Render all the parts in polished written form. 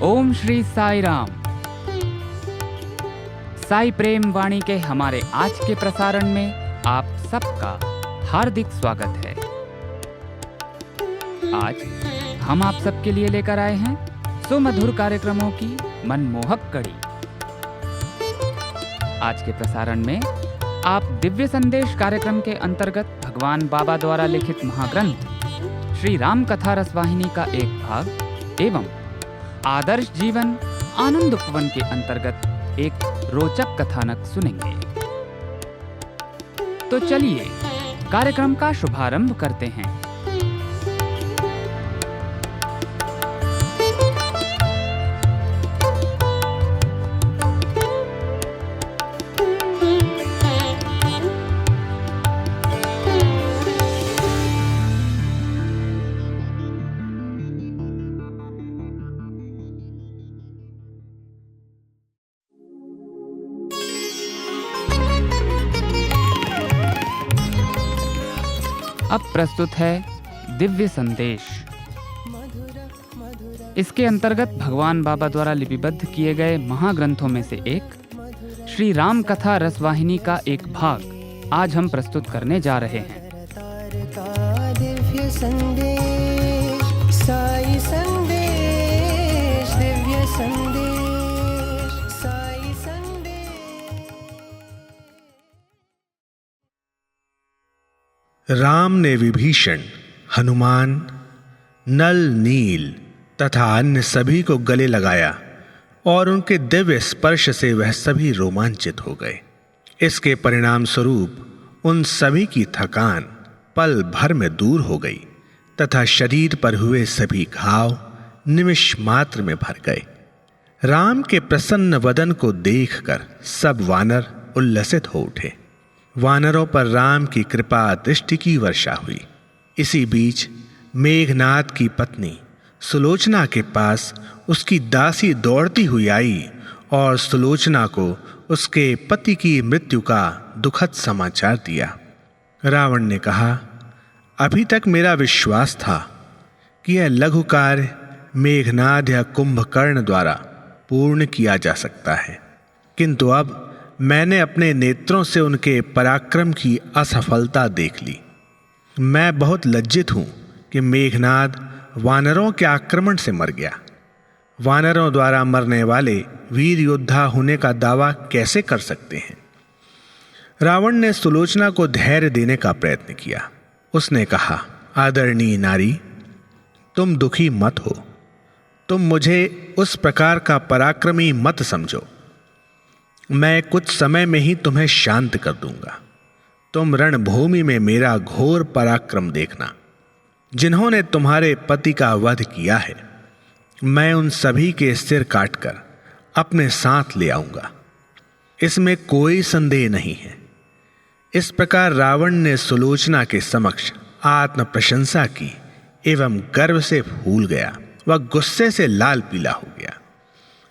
ओम श्री साई राम। साई प्रेम वाणी के हमारे आज के प्रसारण में आप सबका हार्दिक स्वागत है। आज हम आप सबके लिए लेकर आए हैं सुमधुर कार्यक्रमों की मनमोहक कड़ी। आज के प्रसारण में आप दिव्य संदेश कार्यक्रम के अंतर्गत भगवान बाबा द्वारा लिखित महाग्रंथ श्री राम कथा रसवाहिनी का एक भाग एवं आदर्श जीवन आनंद उपवन के अंतर्गत एक रोचक कथानक सुनेंगे। तो चलिए कार्यक्रम का शुभारंभ करते हैं। अब प्रस्तुत है दिव्य संदेश। इसके अंतर्गत भगवान बाबा द्वारा लिपिबद्ध किए गए महाग्रंथों में से एक श्री राम कथा रसवाहिनी का एक भाग आज हम प्रस्तुत करने जा रहे हैं। दिव्य संदेश, साई संदेश, दिव्य संदेश, साई संदेश। राम ने विभीषण, हनुमान, नल, नील तथा अन्य सभी को गले लगाया और उनके दिव्य स्पर्श से वह सभी रोमांचित हो गए। इसके परिणाम स्वरूप उन सभी की थकान पल भर में दूर हो गई तथा शरीर पर हुए सभी घाव निमिष मात्र में भर गए। राम के प्रसन्न वदन को देखकर सब वानर उल्लसित हो उठे। वानरों पर राम की कृपा दृष्टि की वर्षा हुई। इसी बीच मेघनाद की पत्नी सुलोचना के पास उसकी दासी दौड़ती हुई आई और सुलोचना को उसके पति की मृत्यु का दुखद समाचार दिया। रावण ने कहा, अभी तक मेरा विश्वास था कि यह लघु कार्य मेघनाद या कुंभकर्ण द्वारा पूर्ण किया जा सकता है, किंतु अब मैंने अपने नेत्रों से उनके पराक्रम की असफलता देख ली। मैं बहुत लज्जित हूं कि मेघनाद वानरों के आक्रमण से मर गया। वानरों द्वारा मरने वाले वीर योद्धा होने का दावा कैसे कर सकते हैं? रावण ने सुलोचना को धैर्य देने का प्रयत्न किया। उसने कहा, आदरणीय नारी, तुम दुखी मत हो। तुम मुझे उस प्रकार का पराक्रमी मत समझो। मैं कुछ समय में ही तुम्हें शांत कर दूंगा। तुम रणभूमि में मेरा घोर पराक्रम देखना। जिन्होंने तुम्हारे पति का वध किया है, मैं उन सभी के सिर काटकर अपने साथ ले आऊंगा, इसमें कोई संदेह नहीं है। इस प्रकार रावण ने सुलोचना के समक्ष आत्म प्रशंसा की एवं गर्व से फूल गया। वह गुस्से से लाल पीला हो गया।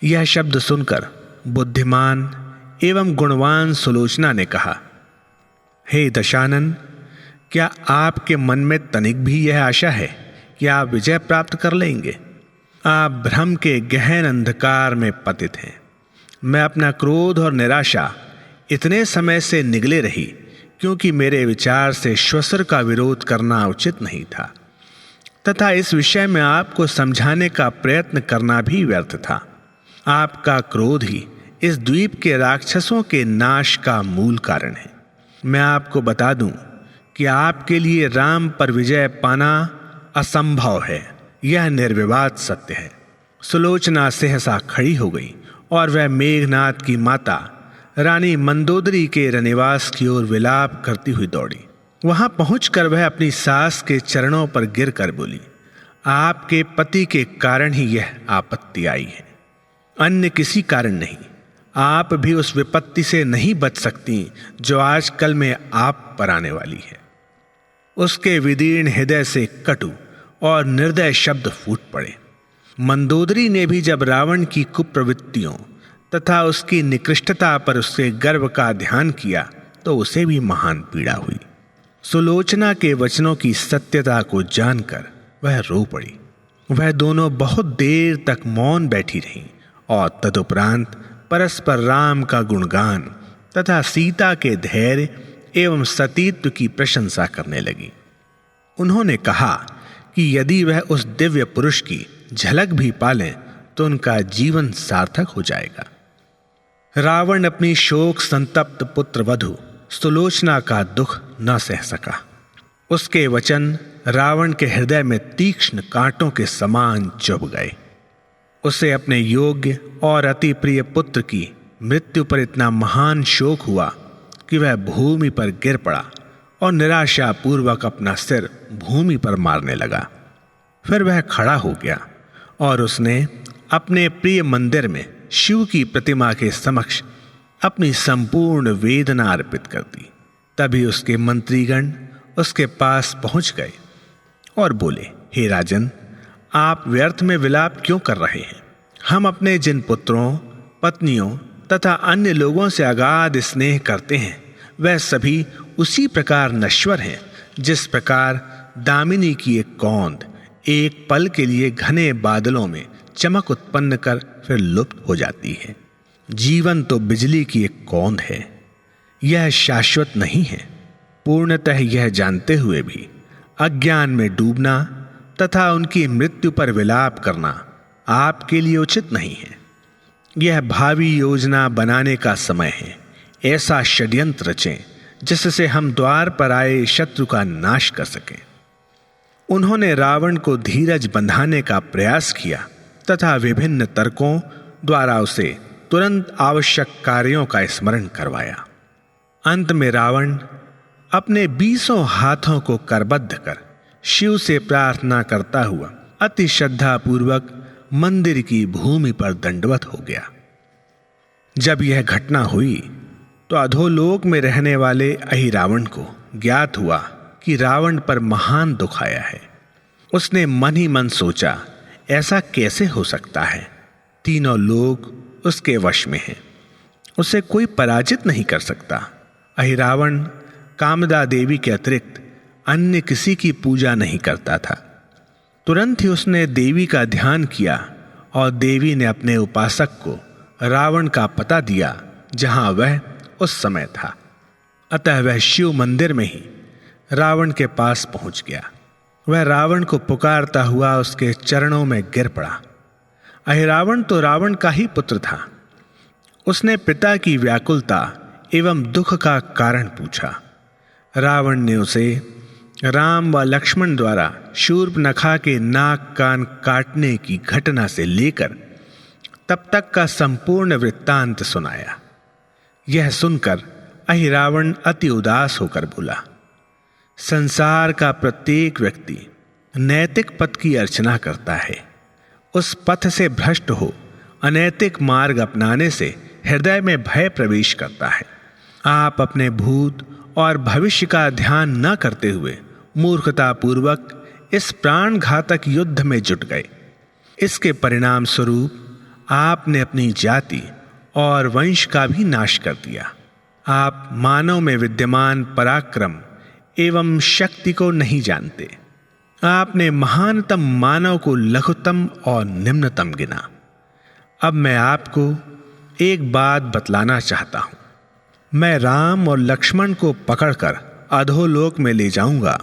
यह शब्द सुनकर बुद्धिमान एवं गुणवान सुलोचना ने कहा, हे दशानन, क्या आपके मन में तनिक भी यह आशा है कि आप विजय प्राप्त कर लेंगे? आप भ्रम के गहन अंधकार में पतित हैं। मैं अपना क्रोध और निराशा इतने समय से निगले रही क्योंकि मेरे विचार से श्वसुर का विरोध करना उचित नहीं था तथा इस विषय में आपको समझाने का प्रयत्न करना भी व्यर्थ था। आपका क्रोध ही इस द्वीप के राक्षसों के नाश का मूल कारण है। मैं आपको बता दूं कि आपके लिए राम पर विजय पाना असंभव है। यह निर्विवाद सत्य है। सुलोचना सहसा खड़ी हो गई और वह मेघनाद की माता रानी मंदोदरी के रनिवास की ओर विलाप करती हुई दौड़ी। वहां पहुंचकर वह अपनी सास के चरणों पर गिरकर बोली, आपके पति के कारण ही यह आपत्ति आई है, अन्य किसी कारण नहीं। आप भी उस विपत्ति से नहीं बच सकती जो आज कल में आप पर आने वाली है। उसके विदीर्ण हृदय से कटु और निर्दय शब्द फूट पड़े। मंदोदरी ने भी जब रावण की कुप्रवृत्तियों तथा उसकी निकृष्टता पर उसके गर्व का ध्यान किया तो उसे भी महान पीड़ा हुई। सुलोचना के वचनों की सत्यता को जानकर वह रो पड़ी। वह दोनों बहुत देर तक मौन बैठी रहीं और तदुपरांत परस्पर राम का गुणगान तथा सीता के धैर्य एवं सतीत्व की प्रशंसा करने लगी। उन्होंने कहा कि यदि वह उस दिव्य पुरुष की झलक भी पालें तो उनका जीवन सार्थक हो जाएगा। रावण अपनी शोक संतप्त पुत्र वधु सुलोचना का दुख न सह सका। उसके वचन रावण के हृदय में तीक्ष्ण कांटों के समान चुभ गए। उसे अपने योग्य और अति प्रिय पुत्र की मृत्यु पर इतना महान शोक हुआ कि वह भूमि पर गिर पड़ा और निराशापूर्वक अपना सिर भूमि पर मारने लगा। फिर वह खड़ा हो गया और उसने अपने प्रिय मंदिर में शिव की प्रतिमा के समक्ष अपनी संपूर्ण वेदना अर्पित कर दी। तभी उसके मंत्रीगण उसके पास पहुंच गए और बोले, हे राजन, आप व्यर्थ में विलाप क्यों कर रहे हैं? हम अपने जिन पुत्रों, पत्नियों तथा अन्य लोगों से अगाध स्नेह करते हैं वह सभी उसी प्रकार नश्वर हैं जिस प्रकार दामिनी की एक कौंद एक पल के लिए घने बादलों में चमक उत्पन्न कर फिर लुप्त हो जाती है। जीवन तो बिजली की एक कौंद है, यह शाश्वत नहीं है। पूर्णतः यह जानते हुए भी अज्ञान में डूबना तथा उनकी मृत्यु पर विलाप करना आपके लिए उचित नहीं है। यह भावी योजना बनाने का समय है। ऐसा षड्यंत्र रचें जिससे हम द्वार पर आए शत्रु का नाश कर सकें। उन्होंने रावण को धीरज बंधाने का प्रयास किया तथा विभिन्न तर्कों द्वारा उसे तुरंत आवश्यक कार्यों का स्मरण करवाया। अंत में रावण अपने 20 हाथों को करबद्ध कर शिव से प्रार्थना करता हुआ अति श्रद्धापूर्वक मंदिर की भूमि पर दंडवत हो गया। जब यह घटना हुई तो अधोलोक में रहने वाले अहिरावण को ज्ञात हुआ कि रावण पर महान दुख आया है। उसने मन ही मन सोचा, ऐसा कैसे हो सकता है? तीनों लोग उसके वश में हैं, उसे कोई पराजित नहीं कर सकता। अहिरावण कामदा देवी के अतिरिक्त अन्य किसी की पूजा नहीं करता था। तुरंत ही उसने देवी का ध्यान किया और देवी ने अपने उपासक को रावण का पता दिया जहां वह उस समय था। अतः वह शिव मंदिर में ही रावण के पास पहुंच गया। वह रावण को पुकारता हुआ उसके चरणों में गिर पड़ा। अहिरावण तो रावण का ही पुत्र था। उसने पिता की व्याकुलता एवं दुख का कारण पूछा। रावण ने उसे राम व लक्ष्मण द्वारा शूर्पनखा के नाक कान काटने की घटना से लेकर तब तक का संपूर्ण वृत्तांत सुनाया। यह सुनकर अहिरावण अति उदास होकर बोला, संसार का प्रत्येक व्यक्ति नैतिक पथ की अर्चना करता है। उस पथ से भ्रष्ट हो अनैतिक मार्ग अपनाने से हृदय में भय प्रवेश करता है। आप अपने भूत और भविष्य का ध्यान न करते हुए मूर्खतापूर्वक इस प्राण घातक युद्ध में जुट गए। इसके परिणाम स्वरूप आपने अपनी जाति और वंश का भी नाश कर दिया। आप मानव में विद्यमान पराक्रम एवं शक्ति को नहीं जानते। आपने महानतम मानव को लघुतम और निम्नतम गिना। अब मैं आपको एक बात बतलाना चाहता हूं। मैं राम और लक्ष्मण को पकड़कर अधोलोक में ले जाऊंगा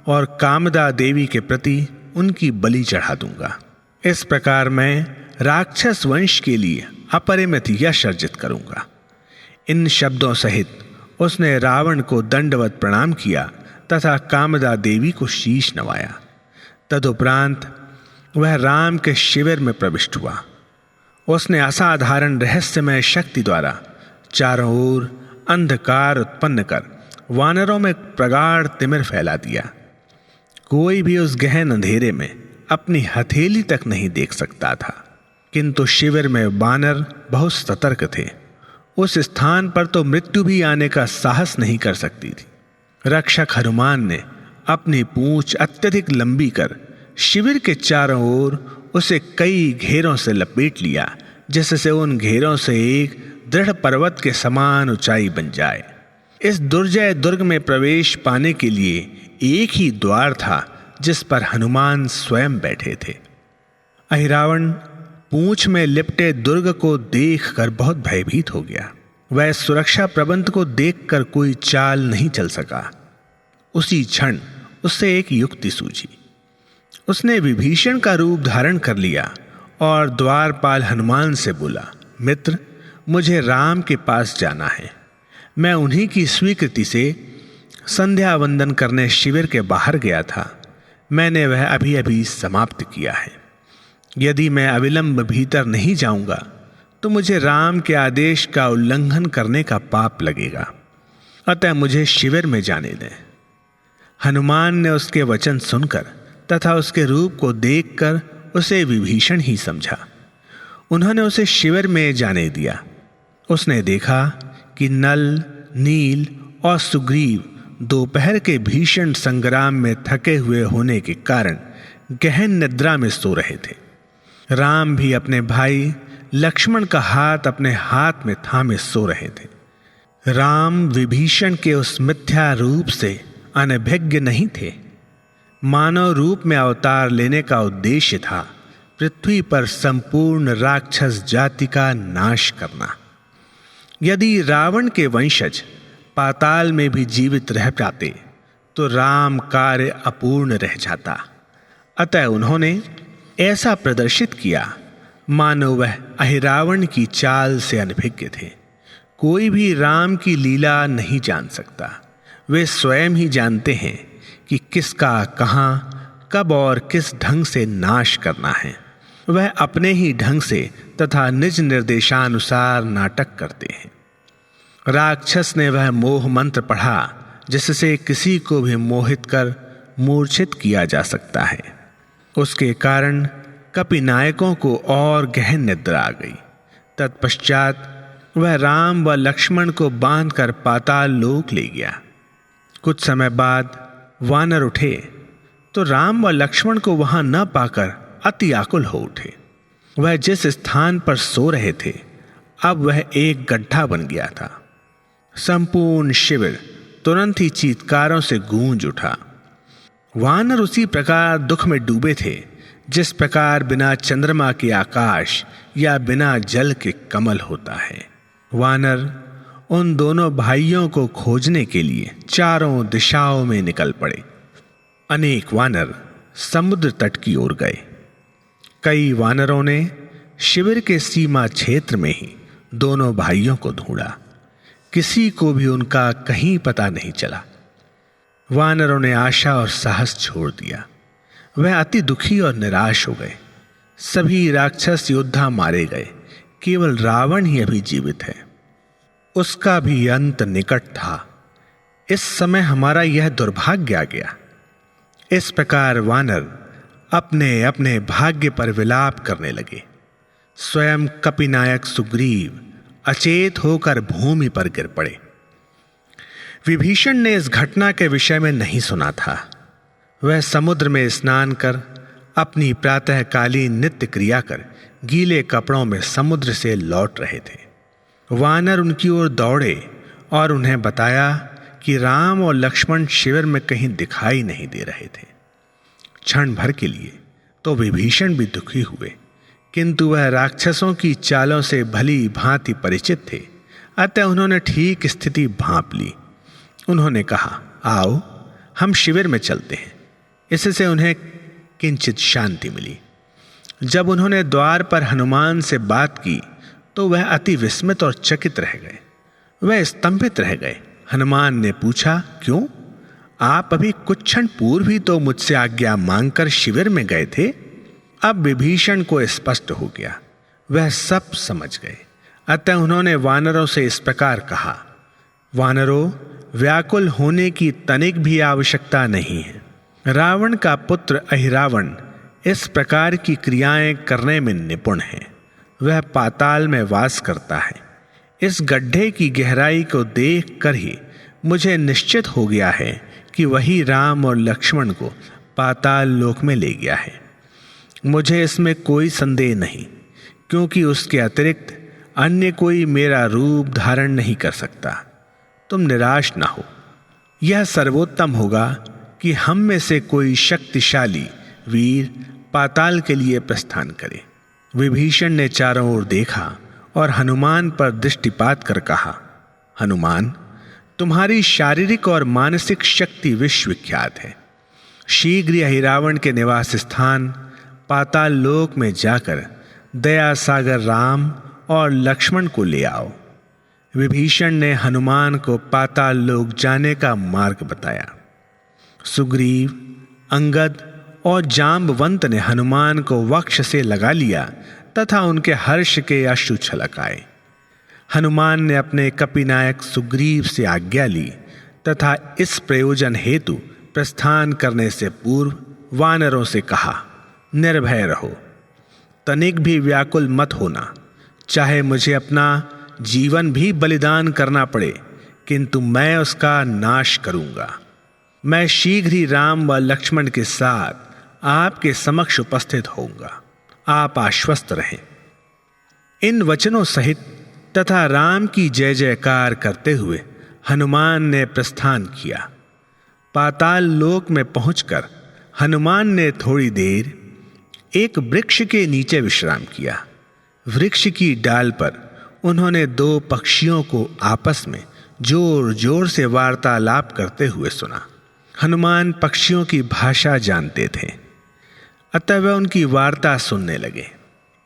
और कामदा देवी के प्रति उनकी बलि चढ़ा दूंगा। इस प्रकार मैं राक्षस वंश के लिए अपरिमित यश अर्जित करूंगा। इन शब्दों सहित उसने रावण को दंडवत प्रणाम किया तथा कामदा देवी को शीश नवाया। तदुपरांत वह राम के शिविर में प्रविष्ट हुआ। उसने असाधारण रहस्यमय शक्ति द्वारा चारों ओर अंधकार उत्पन्न कर वानरों में प्रगाढ़ तिमिर फैला दिया। कोई भी उस गहन अंधेरे में अपनी हथेली तक नहीं देख सकता था, किंतु शिविर में वानर बहुत सतर्क थे। उस स्थान पर तो मृत्यु भी आने का साहस नहीं कर सकती थी। रक्षक हनुमान ने अपनी पूंछ अत्यधिक लंबी कर शिविर के चारों ओर उसे कई घेरों से लपेट लिया, जिससे उन घेरों से एक दृढ़ पर्वत के समान ऊंचाई बन जाए। इस दुर्जय दुर्ग में प्रवेश पाने के लिए एक ही द्वार था जिस पर हनुमान स्वयं बैठे थे। अहिरावण पूंछ में लिपटे दुर्ग को देखकर बहुत भयभीत हो गया। वह सुरक्षा प्रबंध को देखकर कोई चाल नहीं चल सका। उसी क्षण उससे एक युक्ति सूझी। उसने विभीषण का रूप धारण कर लिया और द्वारपाल हनुमान से बोला, मित्र, मुझे राम के पास जाना है। मैं उन्हीं की स्वीकृति से संध्या वंदन करने शिविर के बाहर गया था। मैंने वह अभी अभी समाप्त किया है। यदि मैं अविलंब भीतर नहीं जाऊंगा तो मुझे राम के आदेश का उल्लंघन करने का पाप लगेगा। अतः मुझे शिविर में जाने दें। हनुमान ने उसके वचन सुनकर तथा उसके रूप को देखकर उसे विभीषण ही समझा। उन्होंने उसे शिविर में जाने दिया। उसने देखा कि नल, नील और सुग्रीव दोपहर के भीषण संग्राम में थके हुए होने के कारण गहन निद्रा में सो रहे थे। राम भी अपने भाई लक्ष्मण का हाथ अपने हाथ में थामे सो रहे थे। राम विभीषण के उस मिथ्या रूप से अनभिज्ञ नहीं थे। मानव रूप में अवतार लेने का उद्देश्य था पृथ्वी पर संपूर्ण राक्षस जाति का नाश करना। यदि रावण के वंशज पाताल में भी जीवित रह पाते तो राम कार्य अपूर्ण रह जाता। अतः उन्होंने ऐसा प्रदर्शित किया मानो वह अहिरावण की चाल से अनभिज्ञ थे। कोई भी राम की लीला नहीं जान सकता। वे स्वयं ही जानते हैं कि किसका कहाँ, कब और किस ढंग से नाश करना है। वह अपने ही ढंग से तथा निज निर्देशानुसार नाटक करते हैं। राक्षस ने वह मोह मंत्र पढ़ा जिससे किसी को भी मोहित कर मूर्छित किया जा सकता है। उसके कारण कपि नायकों को और गहन निद्रा आ गई। तत्पश्चात वह राम व लक्ष्मण को बांधकर पाताल लोक ले गया। कुछ समय बाद वानर उठे तो राम व लक्ष्मण को वहां न पाकर अति आकुल हो उठे। वह जिस स्थान पर सो रहे थे अब वह एक गड्ढा बन गया था। संपूर्ण शिविर तुरंत ही चीत्कारों से गूंज उठा। वानर उसी प्रकार दुख में डूबे थे जिस प्रकार बिना चंद्रमा के आकाश या बिना जल के कमल होता है। वानर उन दोनों भाइयों को खोजने के लिए चारों दिशाओं में निकल पड़े। अनेक वानर समुद्र तट की ओर गए। कई वानरों ने शिविर के सीमा क्षेत्र में ही दोनों भाइयों को ढूंढा। किसी को भी उनका कहीं पता नहीं चला। वानरों ने आशा और साहस छोड़ दिया। वह अति दुखी और निराश हो गए। सभी राक्षस योद्धा मारे गए। केवल रावण ही अभी जीवित है। उसका भी अंत निकट था। इस समय हमारा यह दुर्भाग्य आ गया। इस प्रकार वानर अपने अपने भाग्य पर विलाप करने लगे। स्वयं कपिनायक सुग्रीव अचेत होकर भूमि पर गिर पड़े। विभीषण ने इस घटना के विषय में नहीं सुना था। वह समुद्र में स्नान कर अपनी प्रातःकालीन नित्य क्रिया कर गीले कपड़ों में समुद्र से लौट रहे थे। वानर उनकी ओर दौड़े और उन्हें बताया कि राम और लक्ष्मण शिविर में कहीं दिखाई नहीं दे रहे थे। क्षण भर के लिए तो विभीषण भी दुखी हुए, किंतु वह राक्षसों की चालों से भली भांति परिचित थे। अतः उन्होंने ठीक स्थिति भांप ली। उन्होंने कहा, आओ हम शिविर में चलते हैं। इससे उन्हें किंचित शांति मिली। जब उन्होंने द्वार पर हनुमान से बात की तो वह अति विस्मित और चकित रह गए। वह स्तंभित रह गए। हनुमान ने पूछा, क्यों? आप अभी कुछ क्षण पूर्व ही तो मुझसे आज्ञा मांगकर शिविर में गए थे। अब विभीषण को स्पष्ट हो गया। वह सब समझ गए। अतः उन्होंने वानरों से इस प्रकार कहा, वानरों, व्याकुल होने की तनिक भी आवश्यकता नहीं है। रावण का पुत्र अहिरावण इस प्रकार की क्रियाएं करने में निपुण है। वह पाताल में वास करता है। इस गड्ढे की गहराई को देख कर ही मुझे निश्चित हो गया है कि वही राम और लक्ष्मण को पाताल लोक में ले गया है। मुझे इसमें कोई संदेह नहीं, क्योंकि उसके अतिरिक्त अन्य कोई मेरा रूप धारण नहीं कर सकता। तुम निराश ना हो। यह सर्वोत्तम होगा कि हम में से कोई शक्तिशाली वीर पाताल के लिए प्रस्थान करे। विभीषण ने चारों ओर देखा और हनुमान पर दृष्टिपात कर कहा, हनुमान, तुम्हारी शारीरिक और मानसिक शक्ति विश्वविख्यात है। शीघ्र ही रावण के निवास स्थान पाताल लोक में जाकर दया सागर राम और लक्ष्मण को ले आओ। विभीषण ने हनुमान को पाताल लोक जाने का मार्ग बताया। सुग्रीव, अंगद और जाम्बवंत ने हनुमान को वक्ष से लगा लिया तथा उनके हर्ष के अश्रु छलक आए। हनुमान ने अपने कपिनायक सुग्रीव से आज्ञा ली तथा इस प्रयोजन हेतु प्रस्थान करने से पूर्व वानरों से कहा, निर्भय रहो, तनिक भी व्याकुल मत होना। चाहे मुझे अपना जीवन भी बलिदान करना पड़े, किंतु मैं उसका नाश करूंगा। मैं शीघ्र ही राम व लक्ष्मण के साथ आपके समक्ष उपस्थित होऊंगा। आप आश्वस्त रहें। इन वचनों सहित तथा राम की जय जयकार करते हुए हनुमान ने प्रस्थान किया। पाताल लोक में पहुंचकर हनुमान ने थोड़ी देर एक वृक्ष के नीचे विश्राम किया। वृक्ष की डाल पर उन्होंने दो पक्षियों को आपस में जोर जोर से वार्तालाप करते हुए सुना। हनुमान पक्षियों की भाषा जानते थे, अतः वह उनकी वार्ता सुनने लगे।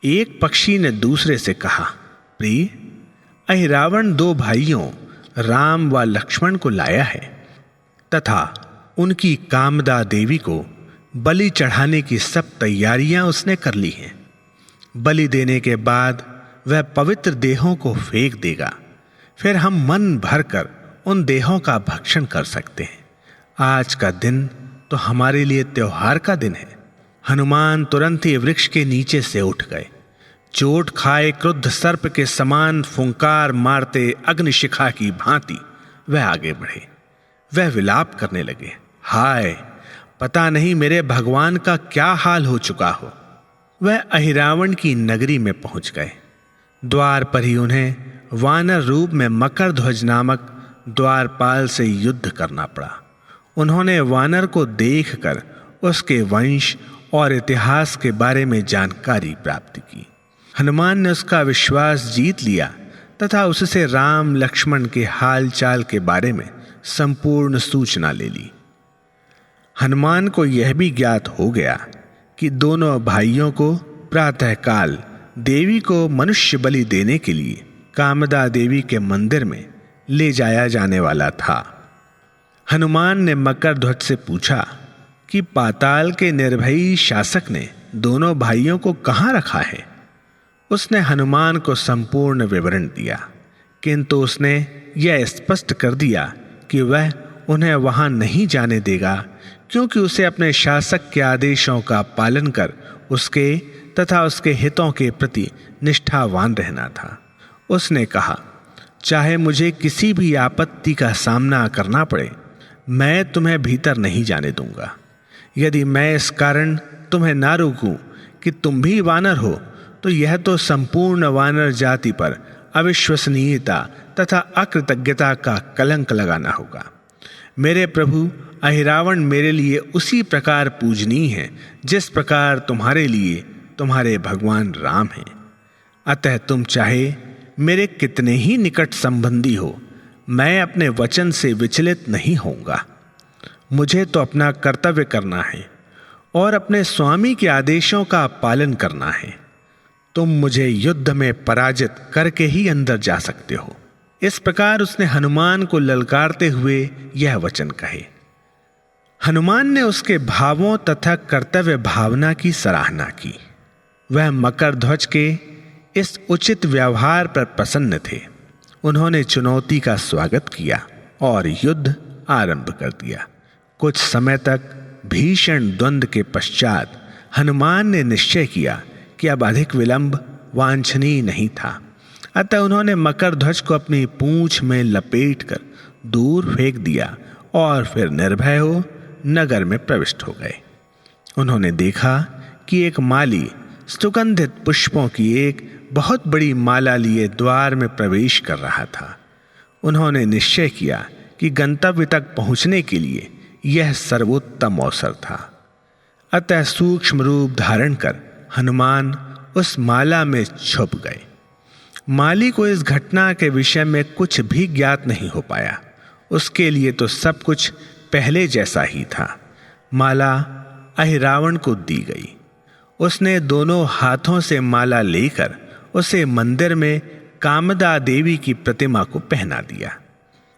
एक पक्षी ने दूसरे से कहा, प्रिय, अहिरावण दो भाइयों राम व लक्ष्मण को लाया है तथा उनकी कामदा देवी को बलि चढ़ाने की सब तैयारियां उसने कर ली हैं। बलि देने के बाद वह पवित्र देहों को फेंक देगा, फिर हम मन भरकर उन देहों का भक्षण कर सकते हैं। आज का दिन तो हमारे लिए त्योहार का दिन है। हनुमान तुरंत ही वृक्ष के नीचे से उठ गए। चोट खाए क्रुद्ध सर्प के समान फुंकार मारते अग्निशिखा की भांति वह आगे बढ़े। वह विलाप करने लगे, हाय, पता नहीं मेरे भगवान का क्या हाल हो चुका हो। वह अहिरावण की नगरी में पहुंच गए। द्वार पर ही उन्हें वानर रूप में मकरध्वज नामक द्वारपाल से युद्ध करना पड़ा। उन्होंने वानर को देखकर उसके वंश और इतिहास के बारे में जानकारी प्राप्त की। हनुमान ने उसका विश्वास जीत लिया तथा उससे राम लक्ष्मण के हाल चाल के बारे में संपूर्ण सूचना ले ली। हनुमान को यह भी ज्ञात हो गया कि दोनों भाइयों को प्रातःकाल देवी को मनुष्य बलि देने के लिए कामदा देवी के मंदिर में ले जाया जाने वाला था। हनुमान ने मकरध्वज से पूछा कि पाताल के निर्भयी शासक ने दोनों भाइयों को कहाँ रखा है। उसने हनुमान को संपूर्ण विवरण दिया, किंतु उसने यह स्पष्ट कर दिया कि वह उन्हें वहां नहीं जाने देगा, क्योंकि उसे अपने शासक के आदेशों का पालन कर उसके तथा उसके हितों के प्रति निष्ठावान रहना था। उसने कहा, चाहे मुझे किसी भी आपत्ति का सामना करना पड़े, मैं तुम्हें भीतर नहीं जाने दूंगा। यदि मैं इस कारण तुम्हें ना रोकूं कि तुम भी वानर हो, तो यह तो संपूर्ण वानर जाति पर अविश्वसनीयता तथा अकृतज्ञता का कलंक लगाना होगा। मेरे प्रभु अहिरावण मेरे लिए उसी प्रकार पूजनीय है जिस प्रकार तुम्हारे लिए तुम्हारे भगवान राम हैं। अतः तुम चाहे मेरे कितने ही निकट संबंधी हो, मैं अपने वचन से विचलित नहीं होऊंगा। मुझे तो अपना कर्तव्य करना है और अपने स्वामी के आदेशों का पालन करना है। तुम मुझे युद्ध में पराजित करके ही अंदर जा सकते हो। इस प्रकार उसने हनुमान को ललकारते हुए यह वचन कहे। हनुमान ने उसके भावों तथा कर्तव्य भावना की सराहना की। वह मकरध्वज के इस उचित व्यवहार पर प्रसन्न थे। उन्होंने चुनौती का स्वागत किया और युद्ध आरंभ कर दिया। कुछ समय तक भीषण द्वंद्व के पश्चात हनुमान ने निश्चय किया कि अब अधिक विलंब वांछनीय नहीं था। अतः उन्होंने मकरध्वज को अपनी पूंछ में लपेटकर दूर फेंक दिया और फिर निर्भय हो नगर में प्रविष्ट हो गए। उन्होंने देखा कि एक माली सुगंधित पुष्पों की एक बहुत बड़ी माला लिए द्वार में प्रवेश कर रहा था। उन्होंने निश्चय किया कि गंतव्य तक पहुंचने के लिए यह सर्वोत्तम अवसर था। अतः सूक्ष्म रूप धारण कर हनुमान उस माला में छुप गए। माली को इस घटना के विषय में कुछ भी ज्ञात नहीं हो पाया। उसके लिए तो सब कुछ पहले जैसा ही था। माला अहिरावण को दी गई। उसने दोनों हाथों से माला लेकर उसे मंदिर में कामदा देवी की प्रतिमा को पहना दिया।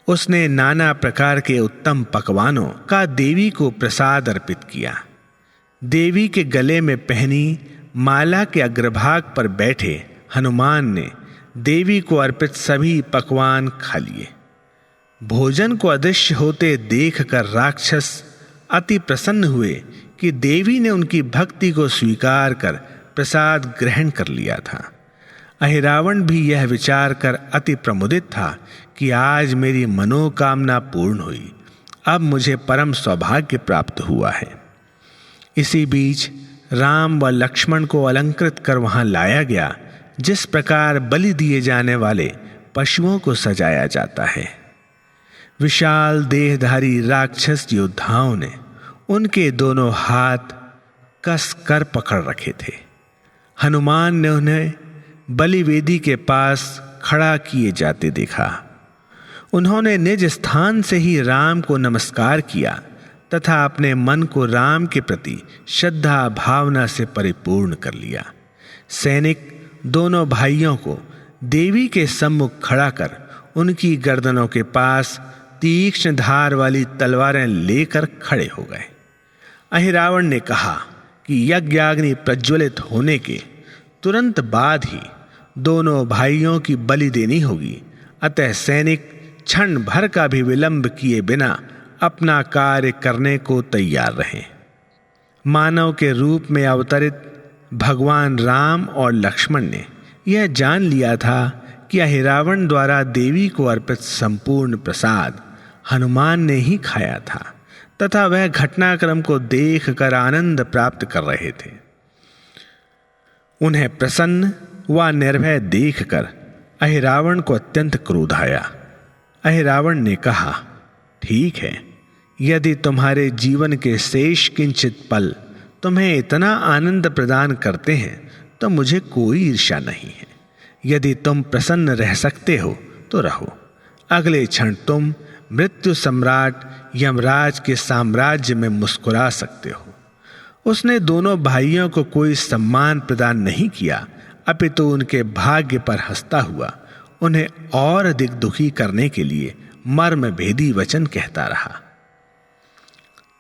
उसने नाना प्रकार के उत्तम पकवानों का देवी को प्रसाद अर्पित किया। देवी के गले में पहनी माला के अग्रभाग पर बैठे हनुमान ने देवी को अर्पित सभी पकवान खा लिए। भोजन को अदृश्य होते देखकर राक्षस अति प्रसन्न हुए कि देवी ने उनकी भक्ति को स्वीकार कर प्रसाद ग्रहण कर लिया था। अहिरावण भी यह विचार कर अति प्रमुदित था कि आज मेरी मनोकामना पूर्ण हुई, अब मुझे परम सौभाग्य प्राप्त हुआ है। इसी बीच राम व लक्ष्मण को अलंकृत कर वहां लाया गया, जिस प्रकार बलि दिए जाने वाले पशुओं को सजाया जाता है। विशाल देहधारी राक्षस योद्धाओं ने उनके दोनों हाथ कस कर पकड़ रखे थे। हनुमान ने उन्हें बलिवेदी के पास खड़ा किए जाते देखा। उन्होंने निज स्थान से ही राम को नमस्कार किया तथा अपने मन को राम के प्रति श्रद्धा भावना से परिपूर्ण कर लिया। सैनिक दोनों भाइयों को देवी के सम्मुख खड़ा कर उनकी गर्दनों के पास तीक्ष्ण धार वाली तलवारें लेकर खड़े हो गए। अहिरावण ने कहा कि यज्ञाग्नि प्रज्वलित होने के तुरंत बाद ही दोनों भाइयों की बलि देनी होगी, अतः सैनिक क्षण भर का भी विलंब किए बिना अपना कार्य करने को तैयार रहे। मानव के रूप में अवतरित भगवान राम और लक्ष्मण ने यह जान लिया था कि अहिरावण द्वारा देवी को अर्पित संपूर्ण प्रसाद हनुमान ने ही खाया था तथा वह घटनाक्रम को देखकर आनंद प्राप्त कर रहे थे। उन्हें प्रसन्न व निर्भय देखकर अहिरावण को अत्यंत क्रोध आया। अहिरावण ने कहा, ठीक है, यदि तुम्हारे जीवन के शेष किंचित पल तुम्हें इतना आनंद प्रदान करते हैं तो मुझे कोई ईर्ष्या नहीं है। यदि तुम प्रसन्न रह सकते हो तो रहो। अगले क्षण तुम मृत्यु सम्राट यमराज के साम्राज्य में मुस्कुरा सकते हो। उसने दोनों भाइयों को कोई सम्मान प्रदान नहीं किया, अपितु उनके भाग्य पर हंसता हुआ उन्हें और अधिक दुखी करने के लिए मर्म भेदी वचन कहता रहा।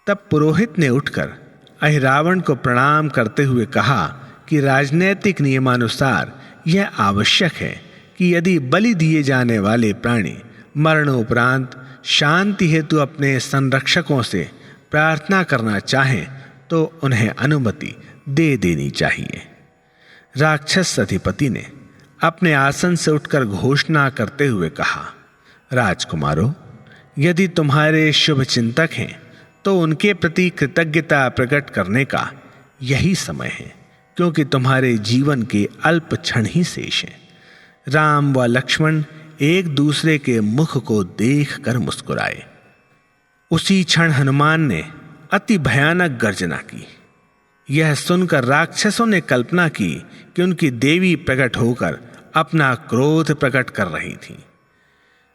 तब पुरोहित ने उठकर अहिरावण को प्रणाम करते हुए कहा कि राजनैतिक नियमानुसार यह आवश्यक है कि यदि बलि दिए जाने वाले प्राणी मरणोपरांत शांति हेतु अपने संरक्षकों से प्रार्थना करना चाहें तो उन्हें अनुमति दे देनी चाहिए। राक्षस अधिपति ने अपने आसन से उठकर घोषणा करते हुए कहा, राजकुमारों, यदि तुम्हारे शुभ चिंतक हैं तो उनके प्रति कृतज्ञता प्रकट करने का यही समय है, क्योंकि तुम्हारे जीवन के अल्प क्षण ही शेष हैं। राम व लक्ष्मण एक दूसरे के मुख को देखकर मुस्कुराए। उसी क्षण हनुमान ने अति भयानक गर्जना की। यह सुनकर राक्षसों ने कल्पना की कि उनकी देवी प्रकट होकर अपना क्रोध प्रकट कर रही थी।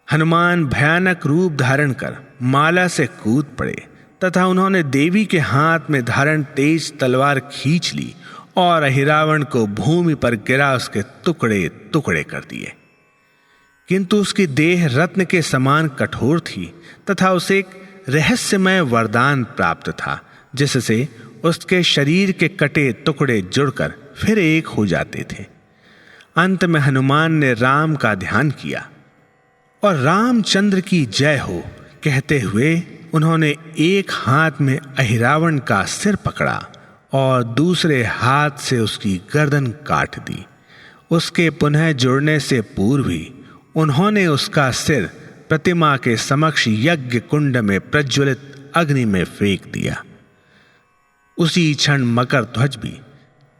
हनुमान भयानक रूप धारण कर माला से कूद पड़े तथा उन्होंने देवी के हाथ में धारण तेज तलवार खींच ली और अहिरावण को भूमि पर गिरा उसके टुकड़े टुकड़े कर दिए। किंतु उसकी देह रत्न के समान कठोर थी तथा उसे एक रहस्यमय वरदान प्राप्त था, जिससे उसके शरीर के कटे टुकड़े जुड़कर फिर एक हो जाते थे। अंत में हनुमान ने राम का ध्यान किया और रामचंद्र की जय हो कहते हुए उन्होंने एक हाथ में अहिरावण का सिर पकड़ा और दूसरे हाथ से उसकी गर्दन काट दी। उसके पुनः जुड़ने से पूर्व ही उन्होंने उसका सिर प्रतिमा के समक्ष यज्ञ कुंड में प्रज्वलित अग्नि में फेंक दिया। उसी क्षण मकर ध्वज भी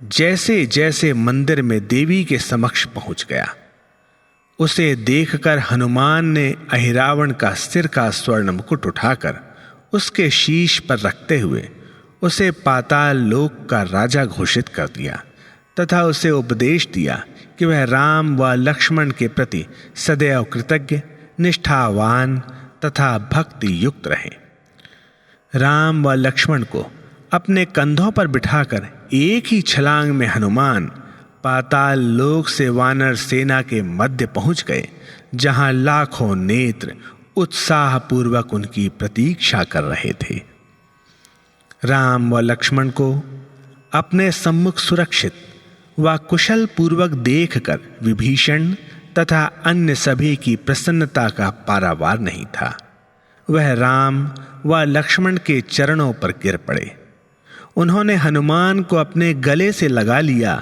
जैसे जैसे मंदिर में देवी के समक्ष पहुंच गया। उसे देखकर हनुमान ने अहिरावण का सिर का स्वर्ण मुकुट उठाकर उसके शीश पर रखते हुए उसे पाताल लोक का राजा घोषित कर दिया तथा उसे उपदेश दिया कि वह राम व लक्ष्मण के प्रति सदैव कृतज्ञ, निष्ठावान तथा भक्ति युक्त रहे। राम व लक्ष्मण को अपने कंधों पर बिठाकर एक ही छलांग में हनुमान पाताल लोक से वानर सेना के मध्य पहुंच गए, जहां लाखों नेत्र उत्साह पूर्वक उनकी प्रतीक्षा कर रहे थे। राम व लक्ष्मण को अपने सम्मुख सुरक्षित व कुशल पूर्वक देखकर विभीषण तथा अन्य सभी की प्रसन्नता का पारावार नहीं था। वह राम व लक्ष्मण के चरणों पर गिर पड़े। उन्होंने हनुमान को अपने गले से लगा लिया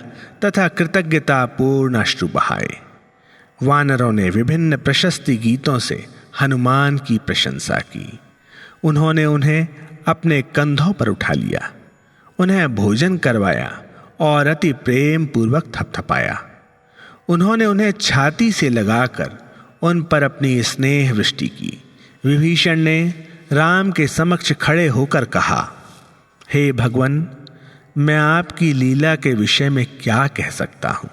तथा कृतज्ञता पूर्ण अश्रु बहाए। वानरों ने विभिन्न प्रशस्ति गीतों से हनुमान की प्रशंसा की। उन्होंने उन्हें अपने कंधों पर उठा लिया, उन्हें भोजन करवाया और अति प्रेम पूर्वक थपथपाया। उन्होंने उन्हें छाती से लगाकर उन पर अपनी स्नेह वृष्टि की। विभीषण ने राम के समक्ष खड़े होकर कहा, हे भगवन, मैं आपकी लीला के विषय में क्या कह सकता हूँ।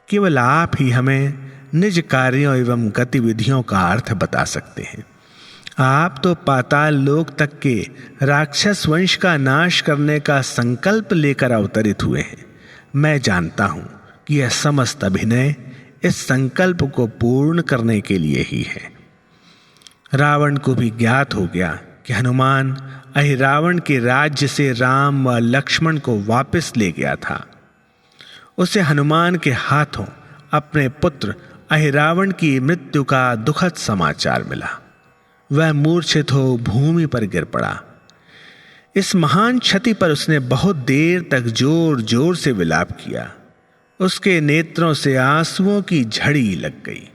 केवल आप ही हमें निज कार्यों एवं गतिविधियों का अर्थ बता सकते हैं। आप तो पाताल लोक तक के राक्षस वंश का नाश करने का संकल्प लेकर अवतरित हुए हैं। मैं जानता हूं कि यह समस्त अभिनय इस संकल्प को पूर्ण करने के लिए ही है। रावण को भी ज्ञात हो गया कि हनुमान अहिरावण के राज्य से राम व लक्ष्मण को वापस ले गया था। उसे हनुमान के हाथों अपने पुत्र अहिरावण की मृत्यु का दुखद समाचार मिला। वह मूर्छित हो भूमि पर गिर पड़ा। इस महान क्षति पर उसने बहुत देर तक जोर जोर से विलाप किया। उसके नेत्रों से आंसुओं की झड़ी लग गई।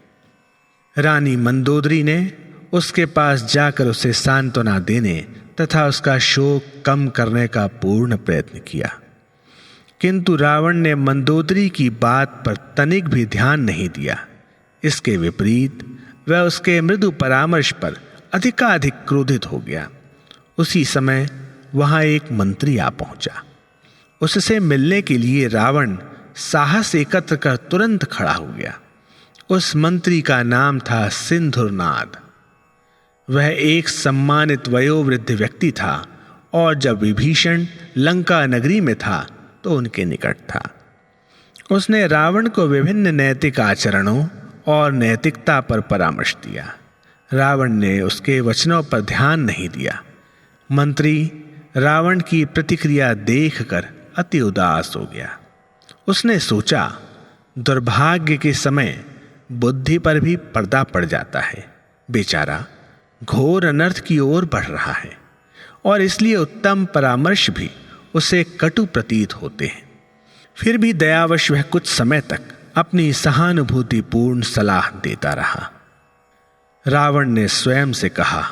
रानी मंदोदरी ने उसके पास जाकर उसे सांत्वना देने तथा उसका शोक कम करने का पूर्ण प्रयत्न किया, किंतु रावण ने मंदोदरी की बात पर तनिक भी ध्यान नहीं दिया। इसके विपरीत वह उसके मृदु परामर्श पर अधिकाधिक क्रोधित हो गया। उसी समय वहां एक मंत्री आ पहुंचा। उससे मिलने के लिए रावण साहस एकत्र कर तुरंत खड़ा हो गया। उस मंत्री का नाम था सिंधुरनाद। वह एक सम्मानित वयोवृद्ध व्यक्ति था और जब विभीषण लंका नगरी में था तो उनके निकट था। उसने रावण को विभिन्न नैतिक आचरणों और नैतिकता पर परामर्श दिया। रावण ने उसके वचनों पर ध्यान नहीं दिया। मंत्री रावण की प्रतिक्रिया देखकर अति उदास हो गया। उसने सोचा, दुर्भाग्य के समय बुद्धि पर भी पर्दा पड़ जाता है। बेचारा घोर अनर्थ की ओर बढ़ रहा है और इसलिए उत्तम परामर्श भी उसे कटु प्रतीत होते हैं। फिर भी दयावश वह कुछ समय तक अपनी सहानुभूतिपूर्ण सलाह देता रहा। रावण ने स्वयं से कहा,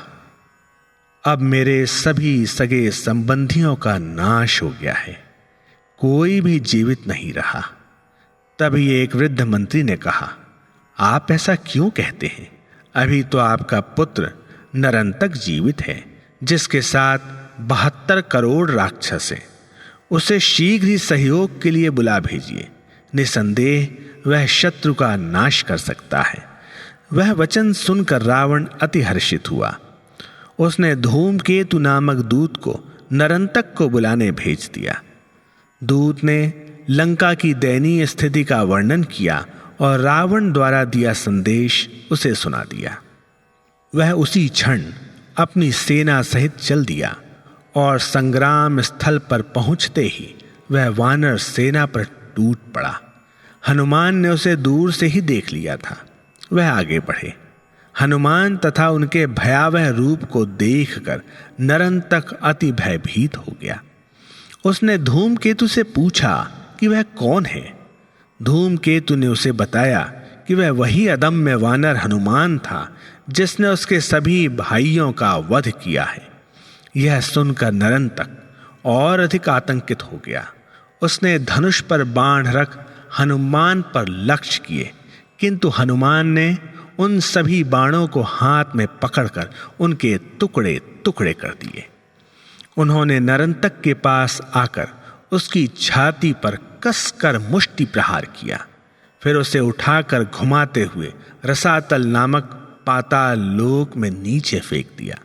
अब मेरे सभी सगे संबंधियों का नाश हो गया है, कोई भी जीवित नहीं रहा। तभी एक वृद्ध मंत्री ने कहा, आप ऐसा क्यों कहते हैं? अभी तो आपका पुत्र नरंतक जीवित है, जिसके साथ 72 करोड़ राक्षस हैं। उसे शीघ्र ही सहयोग के लिए बुला भेजिए। निसंदेह वह शत्रु का नाश कर सकता है। वह वचन सुनकर रावण अति हर्षित हुआ। उसने धूमकेतु नामक दूत को नरंतक को बुलाने भेज दिया। दूत ने लंका की दयनीय स्थिति का वर्णन किया और रावण द्वारा दिया संदेश उसे सुना दिया। वह उसी क्षण अपनी सेना सहित चल दिया और संग्राम स्थल पर पहुंचते ही वह वानर सेना पर टूट पड़ा। हनुमान ने उसे दूर से ही देख लिया था। वह आगे बढ़े। हनुमान तथा उनके भयावह रूप को देखकर नरंतक अति भयभीत हो गया। उसने धूमकेतु से पूछा कि वह कौन है। धूमकेतु ने उसे बताया कि वह वही अदम्य वानर हनुमान था जिसने उसके सभी भाइयों का वध किया है। यह सुनकर नरंतक और अधिक आतंकित हो गया। उसने धनुष पर बाण रख हनुमान पर लक्ष्य किए, किंतु हनुमान ने उन सभी बाणों को हाथ में पकड़कर उनके टुकड़े टुकड़े कर दिए। उन्होंने नरंतक के पास आकर उसकी छाती पर कसकर मुष्टि प्रहार किया। फिर उसे उठाकर घुमाते हुए रसातल नामक पाताल लोक में नीचे फेंक दिया।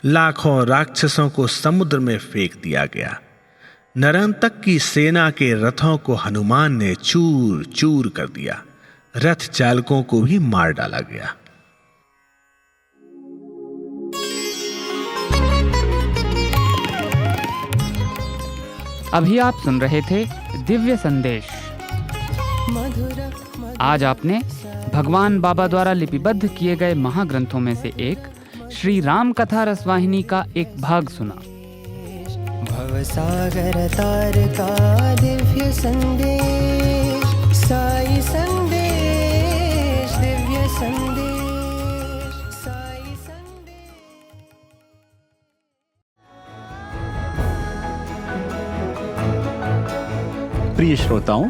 लाखों राक्षसों को समुद्र में फेंक दिया गया। नरंतक की सेना के रथों को हनुमान ने चूर चूर कर दिया। रथ चालकों को भी मार डाला गया। अभी आप सुन रहे थे दिव्य संदेश। मधुर आज आपने भगवान बाबा द्वारा लिपिबद्ध किए गए महाग्रंथों में से एक श्री राम कथा रसवाहिनी का एक भाग सुना। भवसागर तार का दिव्य संदेश, साई संदेश, दिव्य संदेश, साई संदेश। प्रिय श्रोताओं,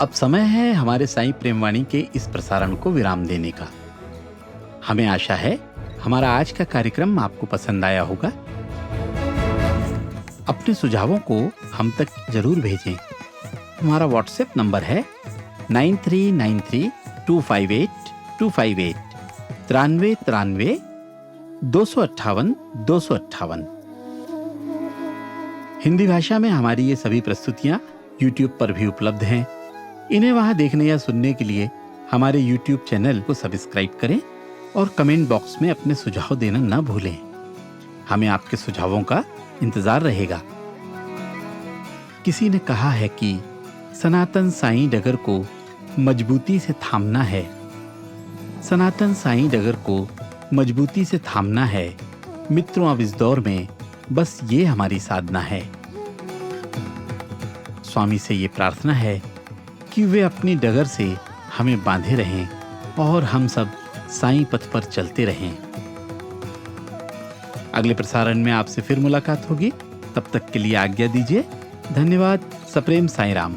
अब समय है हमारे साईं प्रेमवाणी के इस प्रसारण को विराम देने का। हमें आशा है हमारा आज का कार्यक्रम आपको पसंद आया होगा। अपने सुझावों को हम तक जरूर भेजें। हमारा व्हाट्सएप नंबर है 9393258258 93 258 258। हिंदी भाषा में हमारी ये सभी प्रस्तुतियां YouTube पर भी उपलब्ध हैं। इन्हें वहां देखने या सुनने के लिए हमारे YouTube चैनल को सब्सक्राइब करें और कमेंट बॉक्स में अपने सुझाव देना न भूलें। हमें आपके सुझावों का इंतजार रहेगा। किसी ने कहा है कि सनातन साईं डगर को मजबूती से थामना है। सनातन साईं डगर को मजबूती से थामना है। मित्रों, अब इस दौर में बस ये हमारी साधना है। स्वामी से ये प्रार्थना है कि वे अपनी डगर से हमें बांधे रहें और हम सब साईं पथ पर चलते रहें। अगले प्रसारण में आपसे फिर मुलाकात होगी। तब तक के लिए आज्ञा दीजिए। धन्यवाद। सप्रेम साईं राम।